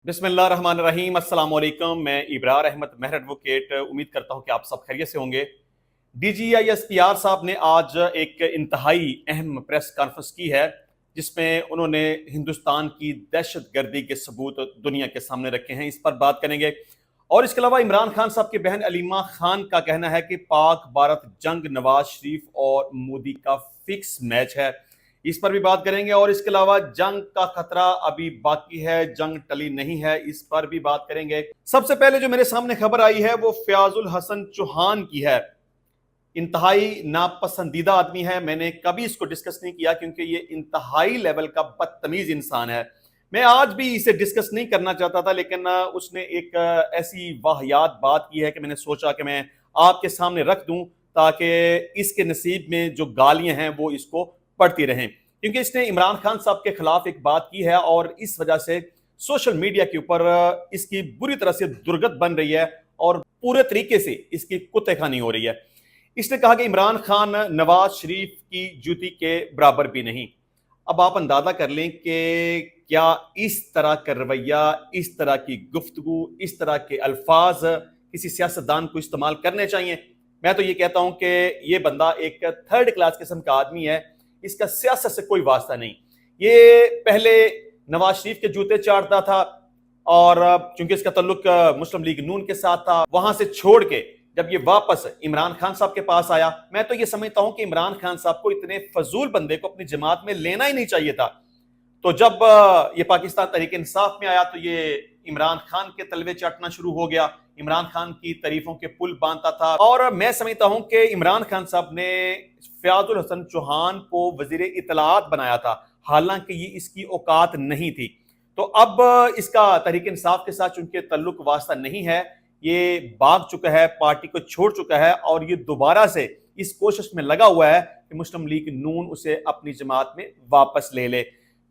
बिस्मिल्लाहिर्रहमानिर्रहीम अस्सलाम वालेकुम। मैं इब्रार अहमद मेहर एडवोकेट उम्मीद करता हूं कि आप सब खैरियत से होंगे। DGISPR साहब ने आज एक इंतहाई अहम प्रेस कॉन्फ्रेंस की है जिसमें उन्होंने हिंदुस्तान की दहशतगर्दी के सबूत दुनिया के सामने रखे हैं। इस पर बात करेंगे। और इसके अलावा इमरान खान साहब की बहन अलीमा खान का कहना है कि पाक भारत जंग नवाज शरीफ और मोदी का फिक्स मैच है। इस पर भी बात करेंगे। और इसके अलावा जंग का खतरा अभी बाकी है, जंग टली नहीं है, इस पर भी बात करेंगे। सबसे पहले जो मेरे सामने खबर आई है वो फयाजुल हसन चौहान की है। इंतहाई नापसंदीदा आदमी है। मैंने कभी इसको डिस्कस नहीं किया क्योंकि ये इंतहाई लेवल का बदतमीज इंसान है। मैं आज भी इसे डिस्कस नहीं करना चाहता था, लेकिन उसने एक ऐसी वाहियात बात की है कि मैंने सोचा कि मैं आपके सामने रख दूं ताकि इसके नसीब में जो गालियां हैं वो इसको पड़ती रहें। क्योंकि इसने इमरान खान साहब के खिलाफ एक बात की है और इस वजह से सोशल मीडिया के ऊपर इसकी बुरी तरह से दुर्गत बन रही है और पूरे तरीके से इसकी कुत्तेखानी हो रही है। इसने कहा कि इमरान खान नवाज शरीफ की जूती के बराबर भी नहीं। अब आप अंदाजा कर लें कि क्या इस तरह का रवैया, इस तरह की गुफ्तगू, इस तरह के अल्फाज किसी सियासतदान को इस्तेमाल करने चाहिए। मैं तो ये कहता हूं कि ये बंदा एक थर्ड क्लास किस्म का आदमी है। इसका सियासत से कोई वास्ता नहीं। ये पहले नवाज शरीफ के जूते चाटता था और चूंकि इसका तल्लुक मुस्लिम लीग नून के साथ था, वहां से छोड़ के जब ये वापस इमरान खान साहब के पास आया, मैं तो ये समझता हूं कि इमरान खान साहब को इतने फजूल बंदे को अपनी जमात में लेना ही नहीं चाहिए था। तो जब ये पाकिस्तान तहरीक इंसाफ में आया तो ये इमरान खान के तलवे चाटना शुरू हो गया, इमरान खान की तारीफों के पुल बांधता था। और मैं समझता हूं कि इमरान खान साहब ने फयाजुल हसन चौहान को वजीर इतलात बनाया था, हालांकि ये इसकी औकात नहीं थी। तो अब इसका तहरीक इंसाफ के साथ चूंकि तल्लुक वास्ता नहीं है, ये भाग चुका है, पार्टी को छोड़ चुका है और ये दोबारा से इस कोशिश में लगा हुआ है कि मुस्लिम लीग नून उसे अपनी जमात में वापस ले ले।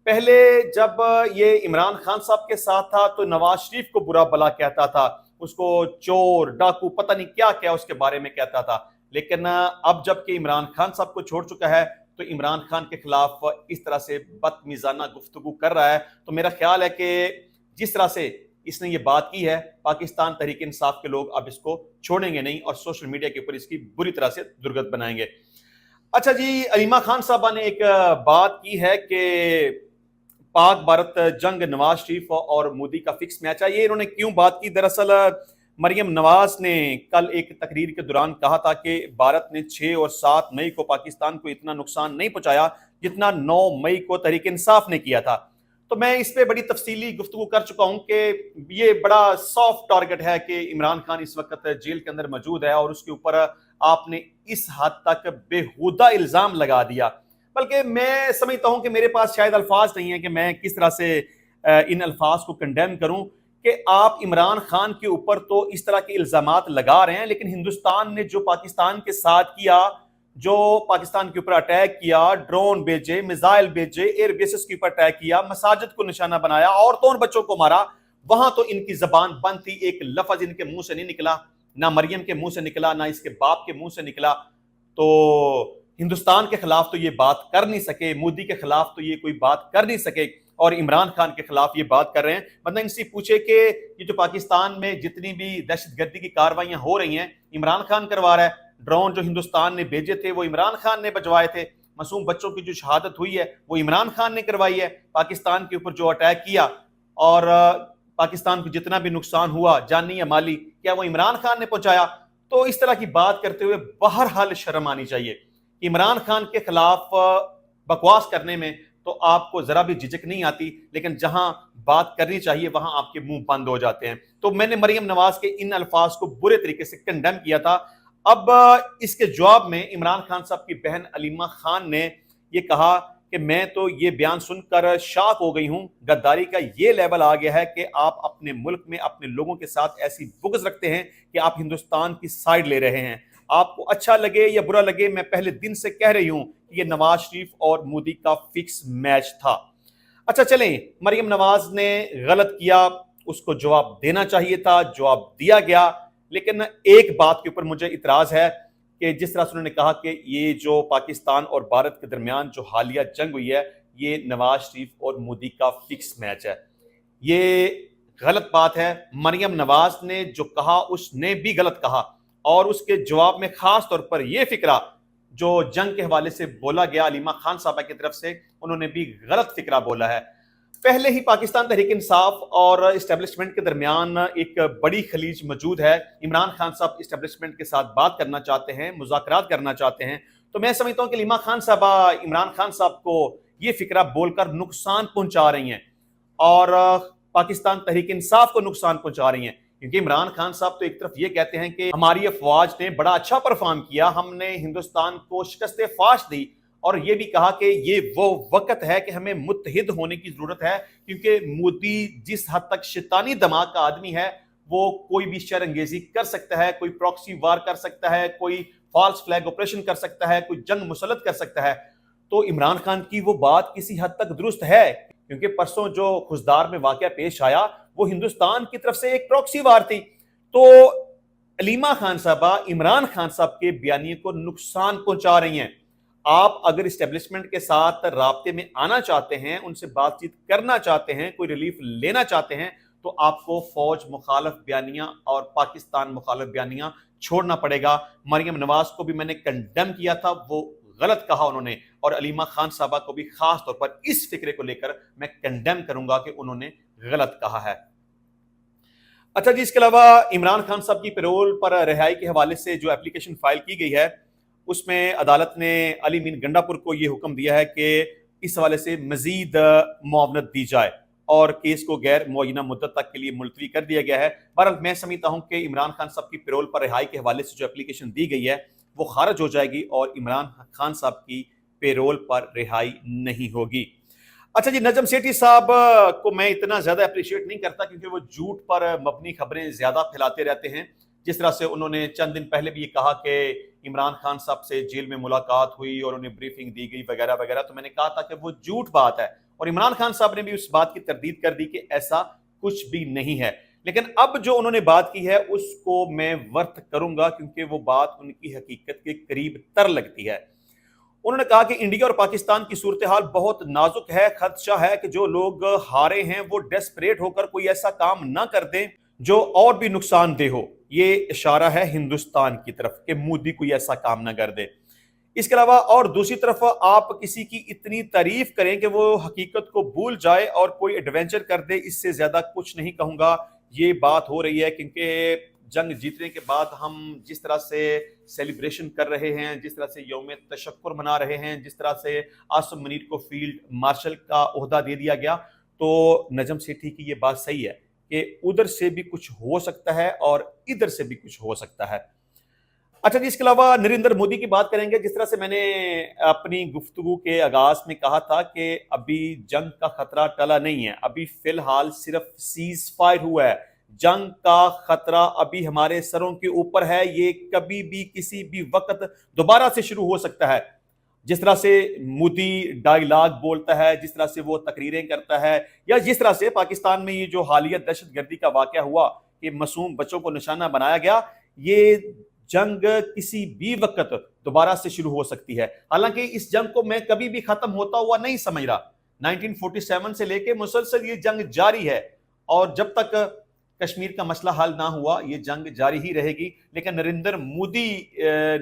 पहले जब ये इमरान खान साहब के साथ था तो नवाज शरीफ को बुरा भला कहता था, उसको चोर डाकू पता नहीं क्या क्या उसके बारे में कहता था। लेकिन अब जबकि इमरान खान साहब को छोड़ चुका है तो इमरान खान के खिलाफ इस तरह से बदमिजाना गुफ्तगू कर रहा है। तो मेरा ख्याल है कि जिस तरह से इसने ये बात की है, पाकिस्तान तहरीक इंसाफ के लोग अब इसको छोड़ेंगे नहीं और सोशल मीडिया के ऊपर इसकी बुरी तरह से दुर्गत बनाएंगे। अच्छा जी, अलीमा खान साहबा ने एक बात की है कि पाक भारत जंग नवाज शरीफ और मोदी का फिक्स मैच है। ये इन्होंने क्यों बात की? दरअसल मरियम नवाज ने कल एक तकरीर के दौरान कहा था कि भारत ने 6 और 7 मई को पाकिस्तान को इतना नुकसान नहीं पहुंचाया जितना 9 मई को तहरीक इंसाफ ने किया था। तो मैं इस पे बड़ी तफसीली गुफ्तगू कर चुका हूं कि ये बड़ा सॉफ्ट टारगेट है कि इमरान खान इस वक्त जेल के अंदर मौजूद है और उसके ऊपर आपने इस हद तक बेहुदा इल्जाम लगा दिया। बल्कि मैं समझता हूं कि मेरे पास शायद अल्फाज नहीं है कि मैं किस तरह से इन अल्फाज को कंडेम करूं कि आप इमरान खान के ऊपर तो इस तरह के इल्जामात लगा रहे हैं, लेकिन हिंदुस्तान ने जो पाकिस्तान के साथ किया, जो पाकिस्तान के ऊपर अटैक किया, ड्रोन भेजे, मिसाइल भेजे, एयर बेसिस के ऊपर अटैक किया, मसाजिद को निशाना बनाया, औरतों और बच्चों को मारा, वहां तो इनकी जबान बंद थी। एक लफ्ज इनके मुंह से नहीं निकला, ना मरियम के मुंह से निकला, ना इसके बाप के मुंह से निकला। तो हिंदुस्तान के खिलाफ तो ये बात कर नहीं सके, मोदी के खिलाफ तो ये कोई बात कर नहीं सके और इमरान खान के खिलाफ ये बात कर रहे हैं। मतलब इनसे पूछे कि ये जो पाकिस्तान में जितनी भी दहशतगर्दी की कार्रवाइयां हो रही हैं, इमरान खान करवा रहा है। ड्रोन जो हिंदुस्तान ने भेजे थे वो इमरान खान ने बजवाए थे। मासूम बच्चों की जो शहादत हुई है वो इमरान खान ने करवाई है। पाकिस्तान के ऊपर जो अटैक किया और पाकिस्तान को जितना भी नुकसान हुआ जानी या माली, क्या वो इमरान खान ने पहुंचाया? तो इस तरह की बात करते हुए बहरहाल शर्म आनी चाहिए। इमरान खान के खिलाफ बकवास करने में तो आपको जरा भी झिझक नहीं आती, लेकिन जहां बात करनी चाहिए वहां आपके मुंह बंद हो जाते हैं। तो मैंने मरियम नवाज के इन अल्फाज को बुरे तरीके से कंडेम किया था। अब इसके जवाब में इमरान खान साहब की बहन अलीमा खान ने यह कहा कि मैं तो ये बयान सुनकर शॉक हो गई हूं। गद्दारी का ये लेवल आ गया है कि आप अपने मुल्क में अपने लोगों के साथ ऐसी बुग़्ज़ रखते हैं कि आप हिंदुस्तान की साइड ले रहे हैं। आपको अच्छा लगे या बुरा लगे, मैं पहले दिन से कह रही हूं कि ये नवाज शरीफ और मोदी का फिक्स मैच था। अच्छा चलें, मरियम नवाज ने गलत किया, उसको जवाब देना चाहिए था, जवाब दिया गया। लेकिन एक बात के ऊपर मुझे इतराज है कि जिस तरह से उन्होंने कहा कि ये जो पाकिस्तान और भारत के दरमियान जो हालिया जंग हुई है, ये नवाज शरीफ और मोदी का फिक्स मैच है। ये غلط بات ہے۔ مریم نواز نے جو کہا اس نے بھی غلط کہا، اور اس کے جواب میں خاص طور پر یہ فکرہ جو جنگ کے حوالے سے بولا گیا علیمہ خان صاحبہ کی طرف سے، انہوں نے بھی غلط فکرہ بولا ہے۔ پہلے ہی پاکستان تحریک انصاف اور اسٹیبلشمنٹ کے درمیان ایک بڑی خلیج موجود ہے۔ عمران خان صاحب اسٹیبلشمنٹ کے ساتھ بات کرنا چاہتے ہیں، مذاکرات کرنا چاہتے ہیں، تو میں سمجھتا ہوں کہ علیمہ خان صاحبہ عمران خان صاحب کو یہ فکرہ بول کر نقصان پہنچا رہی ہیں، اور پاکستان تحریک انصاف کو نقصان پہنچا رہی ہیں، کیونکہ عمران خان صاحب تو ایک طرف یہ کہتے ہیں کہ ہماری افواج نے بڑا اچھا پرفارم کیا، ہم نے ہندوستان کو شکست فاش دی، اور یہ بھی کہا کہ یہ وہ وقت ہے کہ ہمیں متحد ہونے کی ضرورت ہے، کیونکہ مودی جس حد تک شیطانی دماغ کا آدمی ہے، وہ کوئی بھی شر انگیزی کر سکتا ہے، کوئی پراکسی وار کر سکتا ہے، کوئی فالس فلیگ آپریشن کر سکتا ہے، کوئی جنگ مسلط کر سکتا ہے۔ تو عمران خان کی وہ بات کسی حد تک درست ہے، کیونکہ پرسوں جو خزدار میں واقعہ پیش آیا وہ ہندوستان کی طرف سے ایک پراکسی وار تھی۔ تو علیمہ خان صاحبہ عمران خان صاحب کے بیانیے کو نقصان پہنچا رہی ہیں۔ آپ اگر اسٹیبلشمنٹ کے ساتھ رابطے میں آنا چاہتے ہیں، ان سے بات چیت کرنا چاہتے ہیں، کوئی ریلیف لینا چاہتے ہیں، تو آپ کو فوج مخالف بیانیاں اور پاکستان مخالف بیانیاں چھوڑنا پڑے گا۔ مریم نواز کو بھی میں نے کنڈیم کیا تھا، وہ غلط کہا انہوں نے، اور علیمہ خان صاحبہ کو بھی خاص طور پر اس فکرے کو لے کر میں کنڈیم کروں گا کہ انہوں نے غلط کہا ہے۔ اچھا جی، اس کے علاوہ عمران خان صاحب کی پیرول پر رہائی کے حوالے سے جو اپلیکیشن فائل کی گئی ہے، اس میں عدالت نے علی مین گنڈا پور کو یہ حکم دیا ہے کہ اس حوالے سے مزید معاونت دی جائے، اور کیس کو غیر معینہ مدت تک کے لیے ملتوی کر دیا گیا ہے۔ بہرحال میں سمجھتا ہوں کہ عمران خان صاحب کی پیرول پر رہائی کے حوالے سے جو اپلیکیشن دی گئی ہے وہ خارج ہو جائے گی، اور عمران خان صاحب کی پیرول پر رہائی نہیں ہوگی۔ اچھا جی، نجم سیٹھی صاحب کو میں اتنا زیادہ اپریشیٹ نہیں کرتا، کیونکہ وہ جھوٹ پر مبنی خبریں زیادہ پھیلاتے رہتے ہیں۔ جس طرح سے انہوں نے چند دن پہلے بھی یہ کہا کہ عمران خان صاحب سے جیل میں ملاقات ہوئی اور انہیں بریفنگ دی گئی وغیرہ وغیرہ، تو میں نے کہا تھا کہ وہ جھوٹ بات ہے، اور عمران خان صاحب نے بھی اس بات کی تردید کر دی کہ ایسا کچھ بھی نہیں ہے۔ لیکن اب جو انہوں نے بات کی ہے اس کو میں ورت کروں گا، کیونکہ وہ بات ان کی حقیقت کے قریب تر لگتی ہے۔ انہوں نے کہا کہ انڈیا اور پاکستان کی صورتحال بہت نازک ہے، خدشہ ہے کہ جو لوگ ہارے ہیں وہ ڈیسپریٹ ہو کر کوئی ایسا کام نہ کر دیں جو اور بھی نقصان دہ ہو۔ یہ اشارہ ہے ہندوستان کی طرف کہ مودی کوئی ایسا کام نہ کر دے۔ اس کے علاوہ اور دوسری طرف آپ کسی کی اتنی تعریف کریں کہ وہ حقیقت کو بھول جائے اور کوئی ایڈونچر کر دے، اس سے زیادہ کچھ نہیں کہوں گا۔ یہ بات ہو رہی ہے کیونکہ جنگ جیتنے کے بعد ہم جس طرح سے سیلیبریشن کر رہے ہیں، جس طرح سے یوم تشکر منا رہے ہیں، جس طرح سے عاصم منیر کو فیلڈ مارشل کا عہدہ دے دیا گیا، تو نجم سیٹھی کی یہ بات صحیح ہے کہ ادھر سے بھی کچھ ہو سکتا ہے اور ادھر سے بھی کچھ ہو سکتا ہے۔ اچھا جی، اس کے علاوہ نریندر مودی کی بات کریں گے۔ جس طرح سے میں نے اپنی گفتگو کے آغاز میں کہا تھا کہ ابھی جنگ کا خطرہ ٹلا نہیں ہے، ابھی فی الحال صرف سیز فائر ہوا ہے، جنگ کا خطرہ ابھی ہمارے سروں کے اوپر ہے، یہ کبھی بھی کسی بھی وقت دوبارہ سے شروع ہو سکتا ہے۔ جس طرح سے مودی ڈائیلاگ بولتا ہے، جس طرح سے وہ تقریریں کرتا ہے، یا جس طرح سے پاکستان میں یہ جو حالیہ دہشت گردی کا واقعہ ہوا کہ معصوم بچوں کو نشانہ بنایا گیا، یہ جنگ کسی بھی وقت دوبارہ سے شروع ہو سکتی ہے۔ حالانکہ اس جنگ کو میں کبھی بھی ختم ہوتا ہوا نہیں سمجھ رہا۔ 1947 سے لے کے مسلسل یہ جنگ جاری ہے، اور جب تک کشمیر کا مسئلہ حل نہ ہوا یہ جنگ جاری ہی رہے گی۔ لیکن نریندر مودی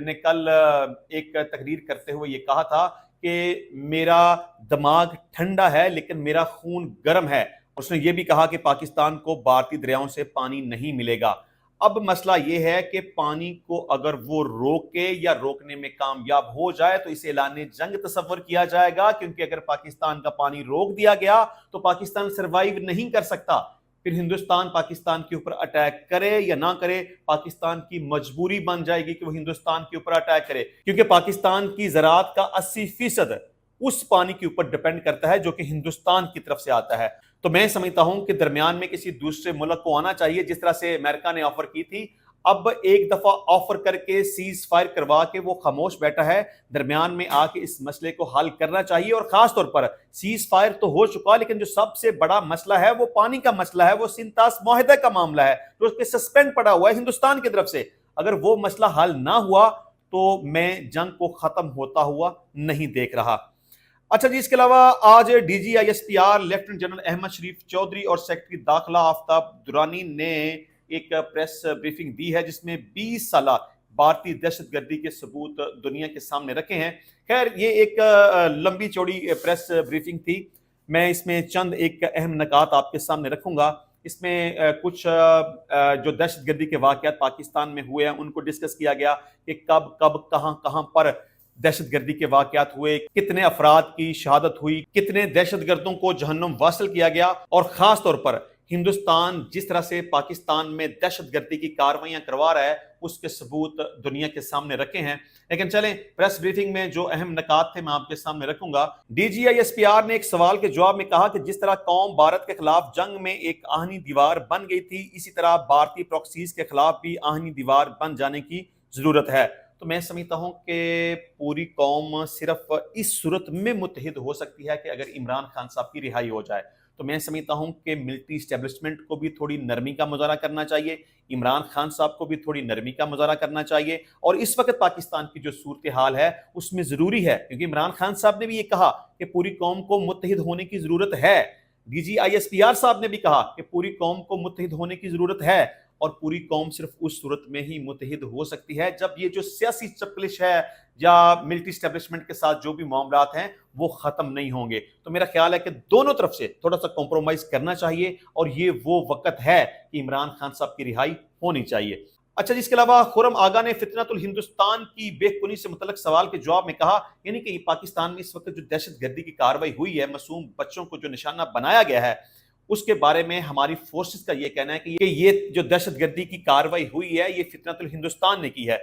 نے کل ایک تقریر کرتے ہوئے یہ کہا تھا کہ میرا دماغ ٹھنڈا ہے لیکن میرا خون گرم ہے۔ اس نے یہ بھی کہا کہ پاکستان کو بھارتی دریاؤں سے پانی نہیں ملے گا۔ اب مسئلہ یہ ہے کہ پانی کو اگر وہ روکے یا روکنے میں کامیاب ہو جائے تو اسے اعلان جنگ تصور کیا جائے گا، کیونکہ اگر پاکستان کا پانی روک دیا گیا تو پاکستان سروائیو نہیں کر سکتا۔ پھر ہندوستان پاکستان کے اوپر اٹیک کرے یا نہ کرے، پاکستان کی مجبوری بن جائے گی کہ وہ ہندوستان کے اوپر اٹیک کرے، کیونکہ پاکستان کی زراعت کا 80% اس پانی کے اوپر ڈیپینڈ کرتا ہے جو کہ ہندوستان کی طرف سے آتا ہے۔ تو میں سمجھتا ہوں کہ درمیان میں کسی دوسرے ملک کو آنا چاہیے، جس طرح سے امریکہ نے آفر کی تھی۔ اب ایک دفعہ آفر کر کے سیز فائر کروا کے وہ خاموش بیٹھا ہے، درمیان میں آ کے اس مسئلے کو حل کرنا چاہیے۔ اور خاص طور پر سیز فائر تو ہو چکا، لیکن جو سب سے بڑا مسئلہ ہے وہ پانی کا مسئلہ ہے، وہ سنتاس معاہدہ کا معاملہ ہے جو اس کے سسپینڈ پڑا ہوا ہے ہندوستان کی طرف سے۔ اگر وہ مسئلہ حل نہ ہوا تو میں جنگ کو ختم ہوتا ہوا نہیں دیکھ رہا۔ अच्छा जी, इसके अलावा आज DGISPR लेफ्टिनेंट जनरल अहमद शरीफ चौधरी और सेक्रेटरी दाखिला आफ्ताब दुरानी ने एक प्रेस ब्रीफिंग दी है जिसमें 20 साल भारतीय दहशतगर्दी के सबूत दुनिया के सामने रखे हैं। खैर, ये एक लंबी चौड़ी प्रेस ब्रीफिंग थी। मैं इसमें चंद एक अहम नकात आपके सामने रखूंगा। इसमें कुछ जो दहशतगर्दी के वाकयात पाकिस्तान में हुए हैं उनको डिस्कस किया गया कि कब कब कहां कहां पर दहशतगर्दी के वाकयात हुए, कितने अफराद की शहादत हुई, कितने दहशतगर्दों को जहन्नुम वासिल किया गया, और खास तौर पर हिंदुस्तान जिस तरह से पाकिस्तान में दहशतगर्दी की कार्रवाइयां करवा रहा है उसके सबूत दुनिया के सामने रखे हैं। लेकिन चलें, प्रेस ब्रीफिंग में जो अहम नकात थे मैं आपके सामने रखूंगा। DGISPR ने एक सवाल के जवाब में कहा कि जिस तरह कौम भारत के खिलाफ जंग में एक आहनी दीवार बन गई थी, इसी तरह भारतीय प्रॉक्सीज के खिलाफ भी आहनी दीवार बन जाने की जरूरत है। तो मैं समझता हूं कि पूरी कौम सिर्फ इस सूरत में मुत्तहिद हो सकती है कि अगर इमरान खान साहब की रिहाई हो जाए। तो मैं समझता हूं कि मिलिट्री इस्टेब्लिशमेंट को भी थोड़ी नरमी का मुजाहरा करना चाहिए, इमरान खान साहब को भी थोड़ी नरमी का मुजाहरा करना चाहिए, और इस वक्त पाकिस्तान की जो सूरत हाल है उसमें जरूरी है, क्योंकि इमरान खान साहब ने भी ये कहा कि पूरी कौम को मुत्तहिद होने की जरूरत है। DGISPR साहब ने भी कहा कि पूरी कौम को मुत्तहिद होने की जरूरत है, और पूरी कौम सिर्फ उस सूरत में ही मुत्तहिद हो सकती है जब ये जो सियासी चपलिश है या मिलिट्री स्टैब्लिशमेंट के साथ जो भी मामलात हैं वो खत्म नहीं होंगे। तो मेरा ख्याल है कि दोनों तरफ से थोड़ा सा कॉम्प्रोमाइज करना चाहिए, और ये वो वक्त है कि इमरान खान साहब की रिहाई होनी चाहिए। अच्छा जी, इसके अलावा खुर्रम आगा ने फितनतुल हिंदुस्तान की बेखुनी से मुतल्लिक सवाल के जवाब में कहा, यानी कि पाकिस्तान में इस वक्त जो दहशतगर्दी की कार्रवाई हुई है, मासूम बच्चों को जो निशाना बनाया गया है, उसके बारे में हमारी फोर्सेस का ये कहना है कि ये जो दहशतगर्दी की कार्रवाई हुई है ये फितनतुल हिंदुस्तान ने की है।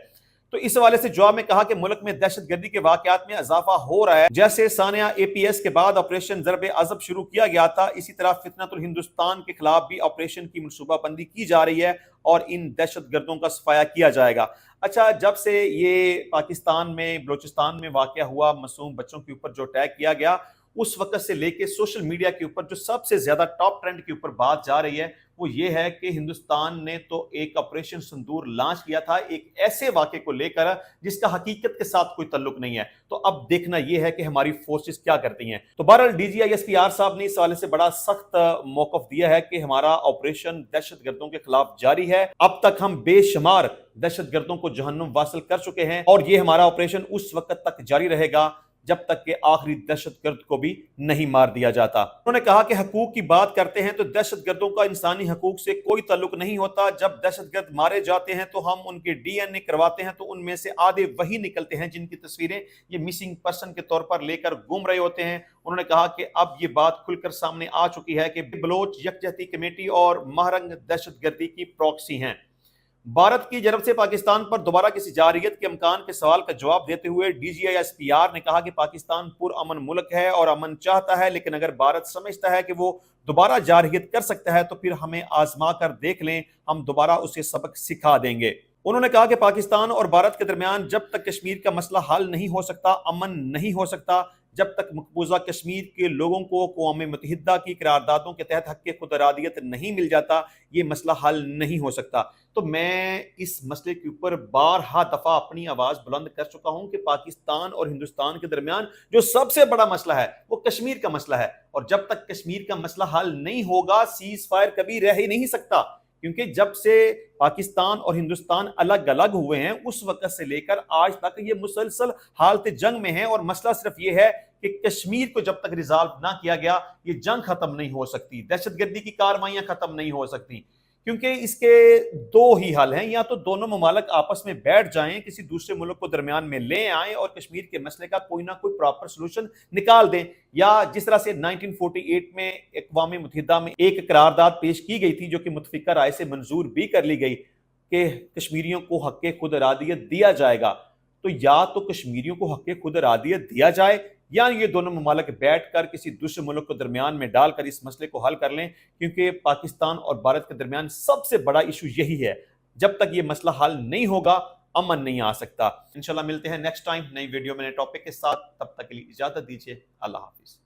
तो इस हवाले से जवाब में कहा कि मुल्क में दहशतगर्दी के वाकयात में इजाफा हो रहा है। जैसे सानिया APS के बाद ऑपरेशन ज़रब अज़ब शुरू किया गया था, इसी तरह फितनतुल हिंदुस्तान के खिलाफ भी ऑपरेशन की मनसूबाबंदी की जा रही है और इन दहशतगर्दों का सफाया किया जाएगा। अच्छा, जब से ये पाकिस्तान में बलोचिस्तान में वाकया हुआ, मासूम बच्चों के ऊपर जो अटैक किया गया, उस वक्त से लेके सोशल मीडिया के ऊपर जो सबसे ज्यादा टॉप ट्रेंड के ऊपर बात जा रही है वो ये है कि हिंदुस्तान ने तो एक ऑपरेशन सिंदूर लॉन्च किया था एक ऐसे वाक़े को लेकर जिसका हकीकत के साथ कोई ताल्लुक नहीं है। तो अब देखना यह है कि हमारी फोर्सेस क्या करती हैं। तो बहरहाल DGISPR साहब ने इस हवाले से बड़ा सख्त मौक़िफ़ दिया है कि हमारा ऑपरेशन दहशतगर्दों के खिलाफ जारी है। अब तक हम बेशुमार दहशतगर्दों को जहन्नुम वासिल कर चुके हैं, और ये हमारा ऑपरेशन उस वक्त तक जारी रहेगा जब तक कि आखिरी दहशतगर्द को भी नहीं मार दिया जाता। उन्होंने कहा कि हकूक की बात करते हैं तो दहशतगर्दों का इंसानी हकूक से कोई ताल्लुक नहीं होता। जब दहशतगर्द मारे जाते हैं तो हम उनके DNA करवाते हैं तो उनमें से आधे वही निकलते हैं जिनकी तस्वीरें ये मिसिंग पर्सन के तौर पर लेकर घूम रहे होते हैं। उन्होंने कहा कि अब ये बात खुलकर सामने आ चुकी है कि बलोच यकजहती कमेटी और महरंग दहशतगर्दी की प्रॉक्सी हैं। भारत की जनब से पाकिस्तान पर दोबारा किसी जारहियत के अमकान के सवाल का जवाब देते हुए DGISPR ने कहा कि पाकिस्तान पुरअमन मुल्क है और अमन चाहता है, लेकिन अगर भारत समझता है कि वो दोबारा जारहियत कर सकता है तो फिर हमें आजमा कर देख लें, हम दोबारा उसे सबक सिखा देंगे। उन्होंने कहा कि पाकिस्तान और भारत के दरमियान जब तक कश्मीर का मसला हल नहीं हो सकता, अमन नहीं हो सकता। जब तक मकबूजा कश्मीर के लोगों को अक़वाम मुत्तहिदा की करारदादों के तहत हक़ खुद इरादियत नहीं मिल जाता, ये मसला हल नहीं हो सकता। तो मैं इस मसले के ऊपर बारहा दफ़ा अपनी आवाज़ बुलंद कर चुका हूँ कि पाकिस्तान और हिंदुस्तान के दरमियान जो सबसे बड़ा मसला है वो कश्मीर का मसला है, और जब तक कश्मीर का मसला हल नहीं होगा सीज़ फायर कभी रह ही नहीं सकता। क्योंकि जब से पाकिस्तान और हिंदुस्तान अलग अलग हुए हैं उस वक्त से लेकर आज तक ये मुसलसल हालत जंग में है, और मसला सिर्फ ये है कि कश्मीर को जब तक रिजॉल्व ना किया गया ये जंग खत्म नहीं हो सकती, दहशतगर्दी की कार्रवाइयां खत्म नहीं हो सकती। क्योंकि इसके दो ही हल हैं, या तो दोनों ममालिक आपस में बैठ जाएं, किसी दूसरे मुल्क को दरमियान में ले आएं और कश्मीर के मसले का कोई ना कोई प्रॉपर सोल्यूशन निकाल दें, या जिस तरह से 1948 में अक़वाम मुत्तहिदा में एक करारदाद पेश की गई थी जो कि मुतफ़िका राय से मंजूर भी कर ली गई कि कश्मीरियों को हक़ खुद इरादियत दिया जाएगा। तो या तो कश्मीरियों को हक़ खुद इरादियत दिया जाए, या ये दोनों ममालिक बैठकर किसी दूसरे मुल्क को दरमियान में डालकर इस मसले को हल कर लें। क्योंकि पाकिस्तान और भारत के दरमियान सबसे बड़ा इशू यही है, जब तक ये मसला हल नहीं होगा अमन नहीं आ सकता। इंशाल्लाह मिलते हैं नेक्स्ट टाइम नई वीडियो में नए टॉपिक के साथ, तब तक के लिए इजाजत दीजिए। अल्लाह हाफिज।